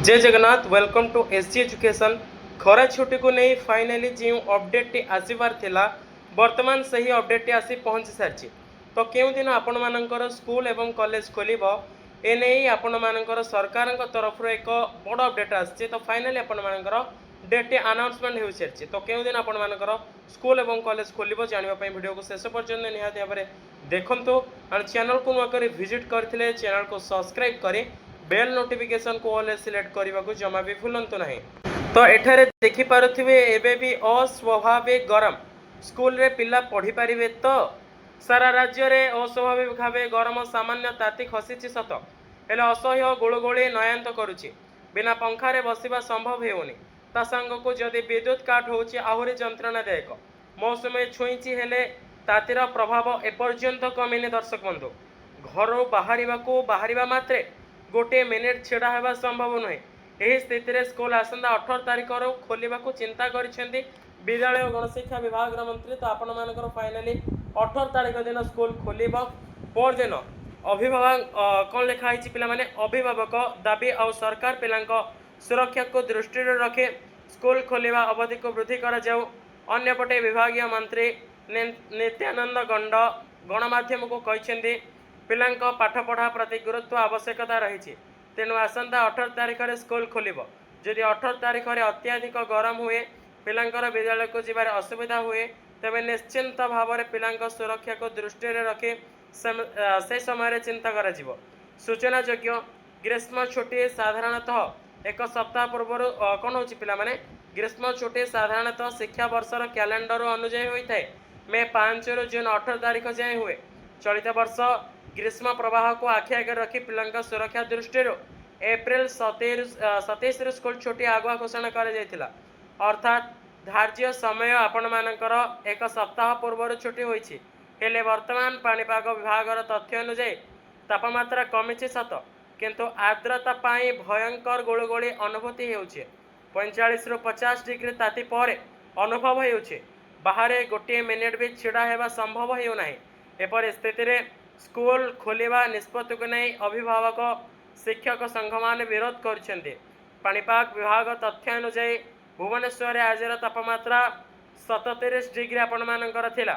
जय Jagannath welcome to SG education. खरा छुट्टी को नहीं फाइनाली जो अपडेट आसबार थिला वर्तमान सही अपडेट आसी पहुँची सारी। तो क्यों दिन आपण मानकर स्कूल एवं कॉलेज खोल एने आपण मानकर सरकार तरफ एक बड़ अपडेट आसी। तो फाइनाली आपण मानकर डेट अनाउंसमेंट हो सारी। तो क्यों दिन आपण मानकर स्कूल एवं कॉलेज खोल जानापी वीडियो को शेष पर्यटन निहाती भाव में देखु एंड चैनल को नुआकर विजिट करते चैनल को सब्सक्राइब करें बेल नोटिफिकेशन को ऑल सिलेक्ट करने को जमा भी भूलु ना। तो एठारे देखिपे एबे भी अस्वाभाविक गरम स्कूल रे पिला पढ़ी पारे तो सारा राज्य में अस्वाभाविक भाव गरम सामान्य ताती खसी सत हेले असह्य गुड़गुड़ी नयांत करुच्ची बिना पंखारे बसवा संभव होनी ता सांग को जदि विद्युत काट होची आहुरी जंत्रणादायक मौसुमी छुईची हेले तातीर प्रभाव एपर्यंत कमिनी। दर्शक बंधु घर बाहर मात्रे गोटे मिनिट छिड़ा होगा संभव नुहे। यही स्थित में स्कूल आसंता 18 तारिख खोलने को चिंता करिसेंती विद्यालय और गणशिक्षा विभाग मंत्री। तो आपण मानकर फाइनाली 18 तारिख दिन स्कूल खोल पर दिन अभिभावक कौन लिखाई पिला माने अभिभावक दाबी और सरकार पिला सुरक्षा को दृष्टि रखे स्कूल खोलवा अवधि को वृद्धि कर जाऊ। अन्यपटे विभागीय मंत्री नित्यानंद गंड गणमाध्यम को कहते पिलांक पाठ पढ़ा प्रति गुरुत्व आवश्यकता रही। तेणु आसंता 18 तारिख में स्कूल खोल जदि 18 तारिख में अत्याधिक गरम हुए पिलांकर विद्यालय को जीवार असुविधा हुए तेज निश्चिंत भाव में पिलांक सुरक्षा को दृष्टि रखी से समय चिंता कर सूचना योग्य ग्रीष्म छुट्टी साधारणतः एक सप्ताह पूर्व कौन हो पिला माने ग्रीष्म छुट्टी साधारणतः शिक्षा वर्षर कैलेंडर अनुजाई होता है मे 5 रु जून 18 तारिख जाए हुए। चलित वर्ष ग्रीष्म प्रवाह को आखि आगे रखी पिला सुरक्षा दृष्टि एप्रिल 27 स्कूल छुट्टी आगुआ घोषणा कर अर्थात धार्य समय आपण मानकर एक सप्ताह पूर्व छुट्टी होती हेले वर्तमान पाणीपाग विभाग तथ्य अनुजाई तापमात्रा कमी सत किंतु आर्द्रता पाई भयंकर गुड़गुड़ी अनुभूति होउछे 45 रु 50 डिग्री ताती पर अनुभव होउछे बाहर गोटे मिनिट भी छिड़ा होगा संभव होना। एपर स्थिति में स्कूल खोलवा निष्पत्ति को नहीं अभिभावक शिक्षक संघ मान विरोध करिपाग विभाग तथ्य अनुजाई भुवनेश्वर आज तापमात्रा 37 डिग्री आपण मानकर थिला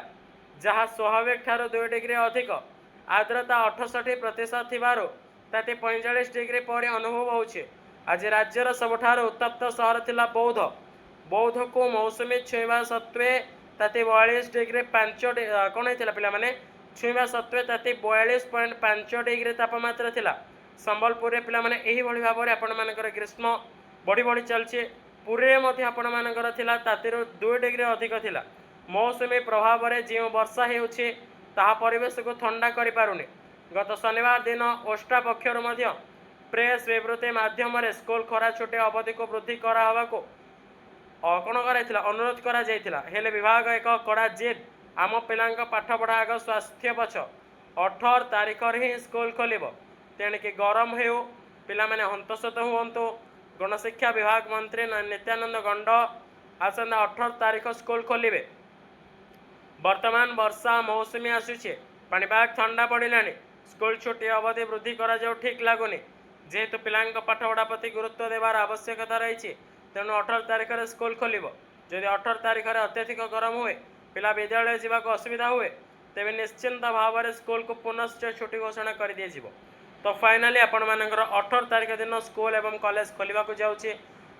जहाँ स्वाभाविक ठार 2 डिग्री अधिक आर्द्रता 68% थिबारु ताते 45 डिग्री पर अनुभव होउछे। आज राज्यर सबठार उत्तप्त सहर थिला बौद्ध को मौसुमी छुईवा सत्वे ताते 42 डिग्री 5 कौन होता पिला माने छुईवा सत्वे ताते 42.5 डिग्री तापमात्रा थिला। संबलपुर पिला माने एही भली भाव में आपण मानकर ग्रीष्म बढ़ी बढ़ी चलछे पुरी में आपण मानकर थिला तातीर 2 डिग्री अधिक थिला। मौसुमी प्रभाव में जो वर्षा होउछे ताहा परिवेश को ठंडा करि पारुनी। गत शनिवार दिन ओष्टा पक्षर मध्य प्रेस विवृत्ति माध्यम स्कूल खरा छुट्टी अवधि को वृद्धि करा को कौन कर अनुरोध करा हेले विभाग एक कड़ा जिद आम पिला पाठ पढ़ा आग स्वास्थ्य पछ 18 तारिख ही स्कूल खोल तेणिक गरम हो पिला माने हंतसत हुंतु। गणशिक्षा विभाग मंत्री नित्यानंद गंड आसंता 18 तारिख स्कूल खोलिबे। वर्तमान वर्षा मौसुमी आसुचे पाणीपाग ठंडा पड़ा स्कूल छुट्टी अवधि वृद्धि करा जाऊ ठीक लगुनि जेहेतु पिला पाठ पढ़ा प्रति गुरुत्व देवार आवश्यकता रही। तेणु 18 तारिख में स्कूल खोल जदि 18 तारिख में अत्यधिक गरम हुए पिला विद्यालय जावाक असुविधा हुए तेज निश्चिंत भाव में स्कूल को पुनश्च छुट्टी घोषणा कर दी। तो फाइनाली आपण मानकर 18 तारिख दिन स्कूल एवं कॉलेज खोलने को जाऊँगी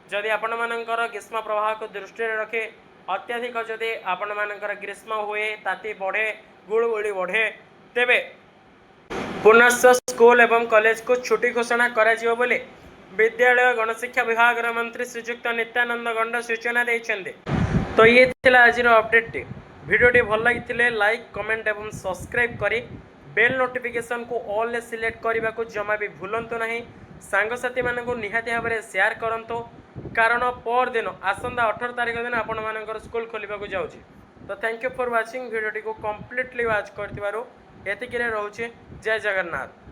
जदि आपण मानकर ग्रीष्म प्रवाह को दृष्टि रखे अत्यधिक जदि आपण मानकर ग्रीष्म हुए ताती बढ़े गुड़गुड़ी बढ़े तेबे पुनश्च स्कूल एवं कॉलेज को छुट्टी घोषणा करा जिवो बोली विद्यालय गणशिक्षा विभाग मंत्री श्रीजुक्त नित्यानंद गंड सूचना देते। तो ये थिला आज अपडेट भिडियोटी भल लगी लाइक कमेंट एवं सब्सक्राइब करी बेल नोटिफिकेशन को ऑल सिलेक्ट करने को जमा भी भूलु ना। सांगसाथी मानक निहाती भाव में शेयर करूँ कारण पर दिन आसंता 18 तारिख दिन आपण मानकर स्कूल खोलने को जाऊँगी। तो थैंक यू फॉर वाचिंग भिडियोटी को कंप्लीटली वाच कर रोचे। जय जगन्नाथ।